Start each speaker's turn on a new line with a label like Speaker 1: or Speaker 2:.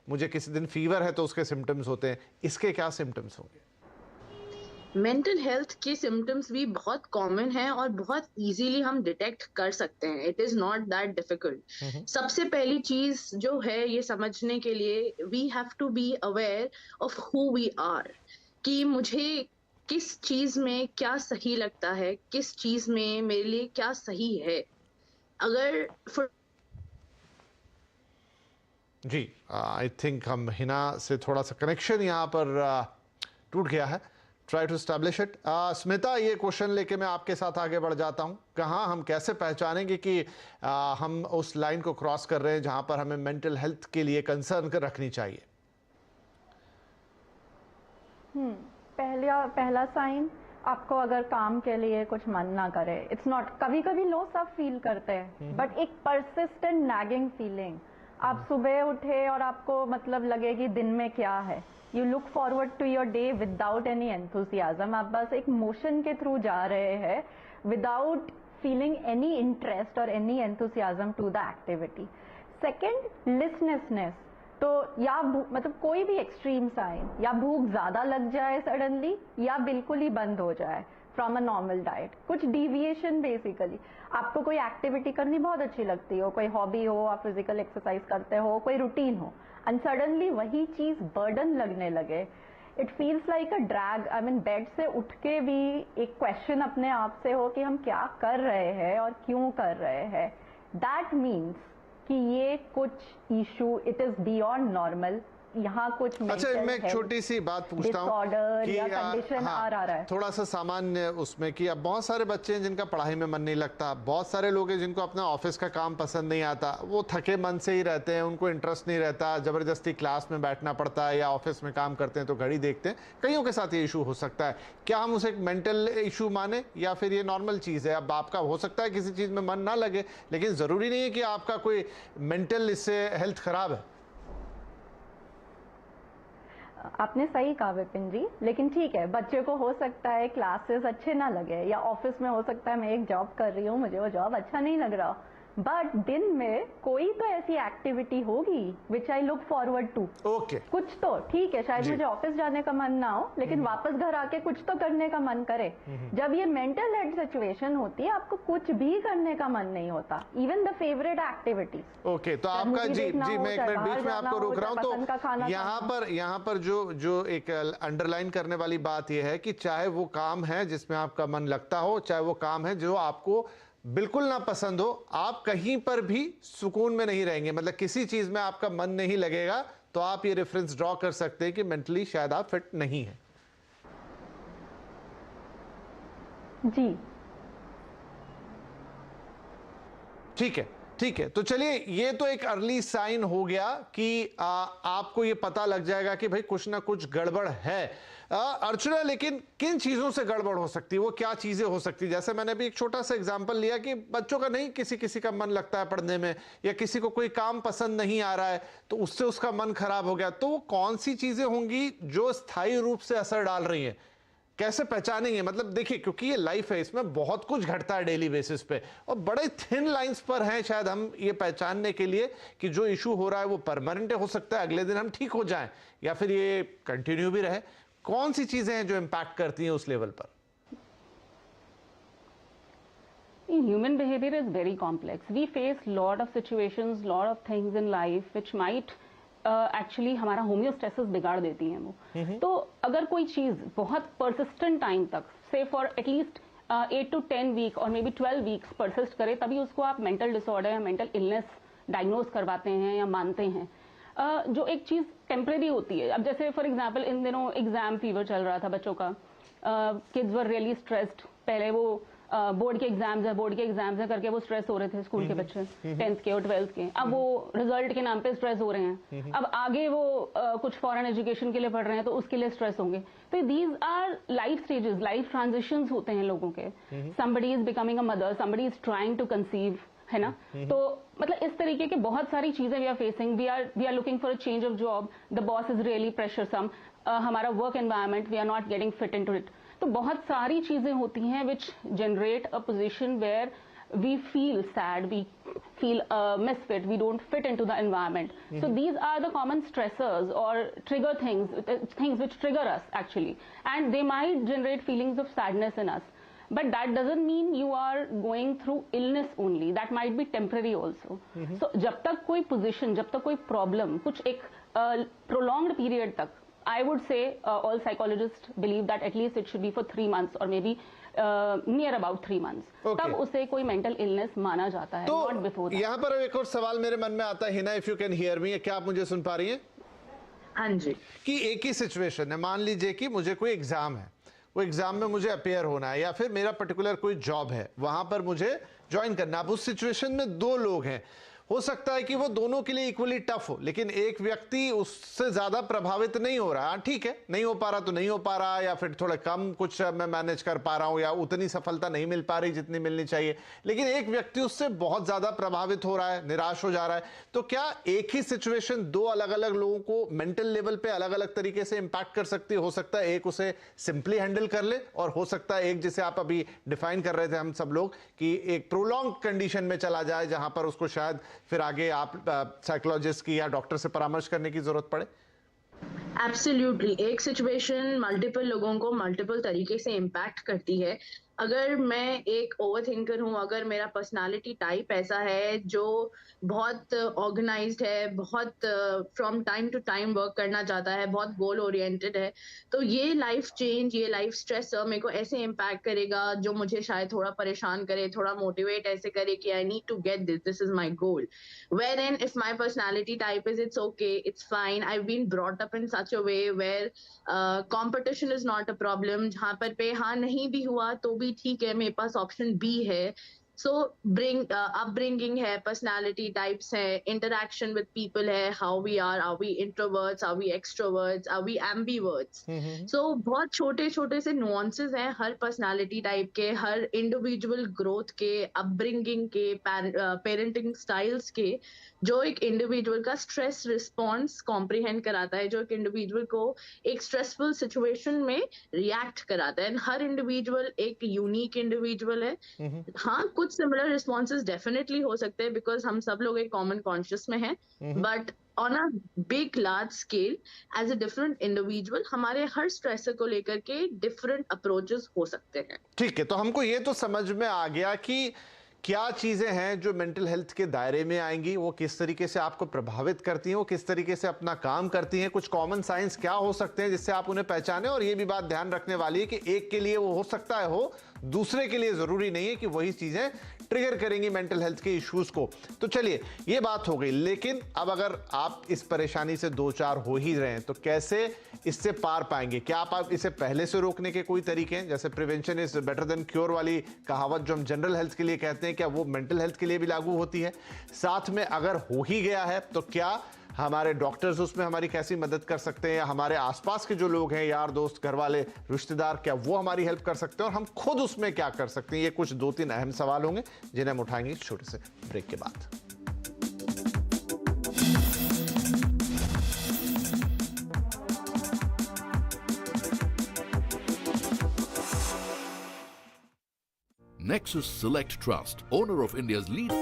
Speaker 1: मुझे किसी दिन फीवर है तो उसके सिम्टम्स होते हैं, इसके क्या सिम्टम्स होंगे?
Speaker 2: मेंटल हेल्थ के सिम्टम्स भी बहुत कॉमन है और बहुत इजीली हम डिटेक्ट कर सकते हैं। It is not that difficult. सबसे पहली चीज जो है ये समझने के लिए, we have to be aware of who we are, कि मुझे किस चीज में क्या सही लगता है, किस चीज में मेरे लिए क्या सही है। अगर for
Speaker 1: जी, आई थिंक हम हिना से थोड़ा सा कनेक्शन यहाँ पर टूट गया है। Try to establish it. Smita, ये क्वेश्चन लेके मैं आपके साथ आगे बढ़ जाता हूँ। कहाँ हम कैसे पहचानेंगे कि हम उस लाइन को क्रॉस कर रहे हैं जहाँ पर हमें मेंटल हेल्थ के लिए कंसर्न रखनी चाहिए?
Speaker 3: पहला साइन, आपको अगर काम के लिए कुछ मन ना करे, इट्स नॉट, कभी कभी लोग सब फील करते हैं, बट एक परसिस्टेंट नैगिंग फीलिंग, आप सुबह उठे और आपको मतलब लगे कि दिन में क्या है, you look forward to your day without any enthusiasm, आप बस एक मोशन के थ्रू जा रहे हैं विदाउट फीलिंग एनी इंटरेस्ट और any enthusiasm to the activity. Second, listlessness, तो या मतलब कोई भी एक्सट्रीम साइन, या भूख ज्यादा लग जाए सडनली, या बिल्कुल ही बंद हो जाए फ्रॉम अ नॉर्मल डाइट, कुछ डिविएशन। बेसिकली आपको कोई एक्टिविटी करनी बहुत अच्छी लगती हो, कोई हॉबी हो, आप फिजिकल एक्सरसाइज करते हो, कोई रूटीन हो, एंड सडनली वही चीज बर्डन लगने लगे, it feels like a drag. I mean bed से उठ के भी एक क्वेश्चन अपने आप से हो कि हम क्या कर रहे हैं और क्यों कर रहे हैं, दैट मीन्स कि ये कुछ issue, it is beyond normal, यहाँ कुछ
Speaker 1: अच्छा, मैं एक छोटी सी बात पूछता हूँ कि
Speaker 3: कंडीशन आ रहा है
Speaker 1: थोड़ा सा सामान्य उसमें, कि अब बहुत सारे बच्चे हैं जिनका पढ़ाई में मन नहीं लगता, बहुत सारे लोग हैं जिनको अपना ऑफिस का काम पसंद नहीं आता, वो थके मन से ही रहते हैं, उनको इंटरेस्ट नहीं रहता, जबरदस्ती क्लास में बैठना पड़ता है, या ऑफिस में काम करते हैं तो घड़ी देखते हैं। कईयों के साथ ये इशू हो सकता है। क्या हम उसे एक मेंटल इशू माने, या फिर ये नॉर्मल चीज़ है? अब आपका हो सकता है किसी चीज़ में मन ना लगे, लेकिन ज़रूरी नहीं है कि आपका कोई मेंटल इससे हेल्थ खराब है।
Speaker 3: आपने सही कहा विपिन जी, लेकिन ठीक है, बच्चे को हो सकता है क्लासेस अच्छे ना लगे, या ऑफिस में हो सकता है मैं एक जॉब कर रही हूँ, मुझे वो जॉब अच्छा नहीं लग रहा, बट दिन में कोई तो ऐसी एक्टिविटी होगी which I look forward to.
Speaker 1: Okay,
Speaker 3: कुछ तो ठीक है, शायद मुझे ऑफिस जाने का मन ना हो, लेकिन वापस घर आके कुछ तो करने का मन करे। जब ये मेंटल हेल्थ सिचुएशन होती है, आपको कुछ भी करने का मन नहीं होता, even the favourite activities.
Speaker 1: Okay, तो आपका जी मैं एक मिनट बीच में आपको रोक रहा हूँ। तो यहाँ पर जो एक अंडरलाइन करने वाली बात यह है कि चाहे वो काम है जिसमें आपका मन लगता हो, चाहे वो काम है जो आपको बिल्कुल ना पसंद हो, आप कहीं पर भी सुकून में नहीं रहेंगे, मतलब किसी चीज में आपका मन नहीं लगेगा, तो आप ये रेफरेंस ड्रॉ कर सकते हैं कि मेंटली शायद आप फिट नहीं है।
Speaker 3: जी
Speaker 1: ठीक है, ठीक है। तो चलिए, ये तो एक अर्ली साइन हो गया कि आपको ये पता लग जाएगा कि भाई कुछ ना कुछ गड़बड़ है। अर्चना, लेकिन किन चीजों से गड़बड़ हो सकती है? वो क्या चीजें हो सकती है? जैसे मैंने भी एक छोटा सा एग्जांपल लिया कि बच्चों का नहीं किसी किसी का मन लगता है पढ़ने में, या किसी को कोई काम पसंद नहीं आ रहा है तो उससे उसका मन खराब हो गया, तो वो कौन सी चीजें होंगी जो स्थायी रूप से असर डाल रही हैं? कैसे पहचानेंगे? मतलब देखिए, क्योंकि ये लाइफ है, इसमें बहुत कुछ घटता है डेली बेसिस पे, और बड़े थिन लाइंस पर हैं शायद हम ये पहचानने के लिए कि जो इशू हो रहा है वो परमानेंट हो सकता है, अगले दिन हम ठीक हो जाएं, या फिर ये कंटिन्यू भी रहे। कौन सी चीजें हैं जो इंपैक्ट करती हैं उस लेवल पर?
Speaker 4: Human behavior is very complex. We face lot of situations, lot of things in life which might actually हमारा होम्योस्टेसिस बिगाड़ देती हैं वो। तो अगर कोई चीज बहुत परसिस्टेंट टाइम तक, से फॉर एटलीस्ट 8 to 10 वीक और मे बी 12 वीक्स परसिस्ट करे, तभी उसको आप मेंटल डिसऑर्डर या मेंटल इलनेस डायग्नोज करवाते हैं या मानते हैं। जो एक चीज टेम्परेरी होती है, अब जैसे फॉर एग्जाम्पल इन दिनों एग्जाम फीवर चल रहा था बच्चों का, किड्स वर रियली स्ट्रेस्ड। पहले वो बोर्ड के एग्जाम्स है करके वो स्ट्रेस हो रहे थे स्कूल के बच्चे, 10th के और 12th के। अब वो रिजल्ट के नाम पे स्ट्रेस हो रहे हैं। अब आगे वो कुछ फॉरेन एजुकेशन के लिए पढ़ रहे हैं तो उसके लिए स्ट्रेस होंगे। तो these are life stages, life transitions होते हैं लोगों के। Somebody is becoming a mother, somebody is trying to conceive, है ना। तो मतलब इस तरीके की बहुत सारी चीजें we are facing. We are looking for a change of job, the boss is really pressuresome, हमारा work environment, we are not getting fit into it. तो बहुत सारी चीजें होती हैं which generate a position where we feel sad, we feel misfit, we don't fit into the environment. So these are the common stressors or trigger things which trigger us actually, and they might generate feelings of sadness in us. But that doesn't mean you are going through illness only. That might be temporary also. So जब तक कोई position, जब तक कोई problem, कुछ एक prolonged period तक, I would say all psychologists believe that at least it should be for 3 months or maybe near about 3 months.
Speaker 1: Okay.
Speaker 4: तब उसे कोई mental illness माना जाता है, not before that.
Speaker 1: यहाँ पर एक और सवाल मेरे मन में आता है, Hina, if you can hear me, क्या आप मुझे सुन पा रही हैं?
Speaker 2: हाँ जी।
Speaker 1: कि एक ही सिचुएशन है, मान लीजिए कि मुझे कोई एग्जाम है, वो एग्जाम में मुझे अपेयर होना है, या फिर मेरा पर्टिकुलर कोई जॉब है, वहां पर मुझे ज्वाइन करना है। अब उस सिचुएशन में 2 लोग हैं, हो सकता है कि वो दोनों के लिए इक्वली टफ हो, लेकिन एक व्यक्ति उससे ज्यादा प्रभावित नहीं हो रहा, ठीक है, नहीं हो पा रहा तो नहीं हो पा रहा, या फिर थोड़ा कम कुछ मैं मैनेज कर पा रहा हूं, या उतनी सफलता नहीं मिल पा रही जितनी मिलनी चाहिए, लेकिन एक व्यक्ति उससे बहुत ज्यादा प्रभावित हो रहा है, निराश हो जा रहा है। तो क्या एक ही सिचुएशन 2 अलग अलग लोगों को मेंटल लेवल पे अलग अलग तरीके से इंपैक्ट कर सकती है? हो सकता है एक उसे सिंपली हैंडल कर ले, और हो सकता है एक, जिसे आप अभी डिफाइन कर रहे थे हम सब लोग, कि एक प्रोलॉन्ग कंडीशन में चला जाए, जहां पर उसको शायद फिर आगे आप साइकोलॉजिस्ट की या डॉक्टर से परामर्श करने की जरूरत पड़े।
Speaker 2: एब्सोल्युटली, एक सिचुएशन मल्टीपल लोगों को मल्टीपल तरीके से इम्पैक्ट करती है। अगर मैं एक ओवरथिंकर हूँ, अगर मेरा पर्सनालिटी टाइप ऐसा है जो बहुत ऑर्गेनाइज्ड है, बहुत from time to time work करना चाहता है, बहुत गोल ओरिएंटेड है, तो ये लाइफ चेंज, ये लाइफ स्ट्रेस मेरे को ऐसे इम्पैक्ट करेगा जो मुझे शायद थोड़ा परेशान करे, थोड़ा मोटिवेट ऐसे करे कि I need to get this, this is my goal. Where in if my personality type is it's okay, it's fine, I been brought up in such a way where competition is not a problem, जहाँ पर पे हाँ नहीं भी हुआ तो भी ठीक है, मेरे पास ऑप्शन बी है। सो अपब्रिंगिंग है, पर्सनालिटी टाइप्स है, इंटरेक्शन विद पीपल है, how we are we introverts, are we extroverts, are we ambiverts. So बहुत छोटे छोटे से नुआंसेस हैं हर पर्सनालिटी टाइप के, हर इंडिविजुअल ग्रोथ के, अपब्रिंगिंग के, पेरेंटिंग स्टाइल्स के, जो एक इंडिविजुअल का स्ट्रेस रिस्पॉन्स कॉम्प्रिहेंड कराता है, जो एक इंडिविजुअल को एक स्ट्रेसफुल सिचुएशन में रिएक्ट कराता है। हर इंडिविजुअल एक यूनिक इंडिविजुअल है। हाँ, कुछ सिमिलर रिस्पॉन्सेज डेफिनेटली हो सकते हैं, बिकॉज हम सब लोग एक कॉमन कॉन्शियस में हैं, but on a big large scale as a different individual हमारे हर स्ट्रेसर को लेकर के डिफरेंट अप्रोचेस हो सकते हैं।
Speaker 1: ठीक है, तो हमको ये तो समझ में आ गया कि क्या चीजें हैं जो मेंटल हेल्थ के दायरे में आएंगी, वो किस तरीके से आपको प्रभावित करती हैं, वो किस तरीके से अपना काम करती हैं, कुछ कॉमन साइंस क्या हो सकते हैं जिससे आप उन्हें पहचानें। और ये भी बात ध्यान रखने वाली है कि एक के लिए वो हो सकता है हो, दूसरे के लिए जरूरी नहीं है कि वही चीजें ट्रिगर करेंगी मेंटल हेल्थ के इश्यूज को। तो चलिए, ये बात हो गई, लेकिन अब अगर आप इस परेशानी से 2-4 हो ही रहे हैं तो कैसे इससे पार पाएंगे? क्या आप इसे पहले से रोकने के कोई तरीके हैं? जैसे prevention is better than cure वाली कहावत जो हम जनरल हेल्थ के लिए कहते हैं, क्या वो मेंटल हेल्थ के लिए भी लागू होती है? साथ में अगर हो ही गया है तो क्या हमारे डॉक्टर्स उसमें हमारी कैसी मदद कर सकते हैं, या हमारे आसपास के जो लोग हैं, यार दोस्त, घर वाले, रिश्तेदार, क्या वो हमारी हेल्प कर सकते हैं, और हम खुद उसमें क्या कर सकते हैं? ये कुछ 2-3 अहम सवाल होंगे जिन्हें हम उठाएंगे इस छोटे से ब्रेक के बाद।
Speaker 5: Nexus Select Trust, owner of India's lead